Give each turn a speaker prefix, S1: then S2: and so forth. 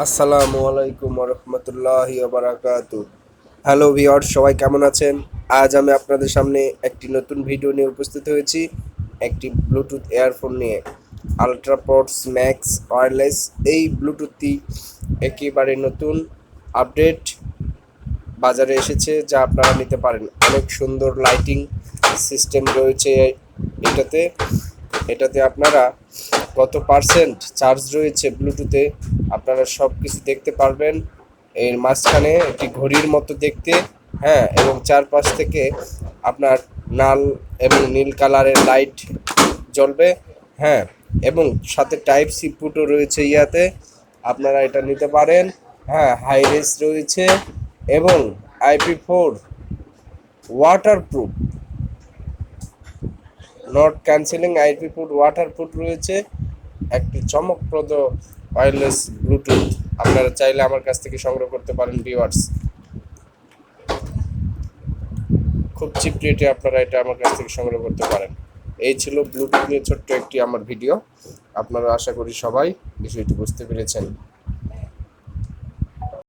S1: আসসালামু আলাইকুম রহমতুল্লাহি বারাকাতু। হ্যালো ভিউয়ার্স, সবাই কেমন আছেন? আজ আমি আপনাদের সামনে একটি নতুন ভিডিও নিয়ে উপস্থিত হয়েছি, একটি ব্লুটুথ ইয়ারফোন নিয়ে। Ultra pods max wireless. এই ব্লুটুথটি একেবারে নতুন আপডেট বাজারে এসেছে, যা আপনারা নিতে পারেন। অনেক সুন্দর লাইটিং সিস্টেম রয়েছে এটাতে। এটাতে আপনারা কত পার্সেন্ট চার্জ রয়েছে ব্লুটুথে আপনারা সব কিছু দেখতে পারবেন। এর মাঝখানে একটি ঘড়ির মতো দেখতে, হ্যাঁ, এবং চারপাশ থেকে আপনার লাল এবং নীল কালারের লাইট জ্বলবে, হ্যাঁ, এবং সাথে টাইপ সি পুটও রয়েছে ইয়াতে। আপনারা এটা নিতে পারেন, হ্যাঁ। হাই রেস রয়েছে এবং IP4 waterproof, not cancelling IP4 waterproof রয়েছে। একটি চমকপ্রদ ওয়্যারলেস ব্লুটুথ আপনারা চাইলে আমার কাছ থেকে সংগ্রহ করতে পারেন ভিউয়ার্স। খুব চিপ রেটে আপনারা এটা আমার কাছ থেকে সংগ্রহ করতে পারেন। এই ছিল ব্লুটুথ নিয়ে ছোট্ট একটি আমার ভিডিও। আপনারা আশা করি সবাই বিষয়টি বুঝতে পেরেছেন।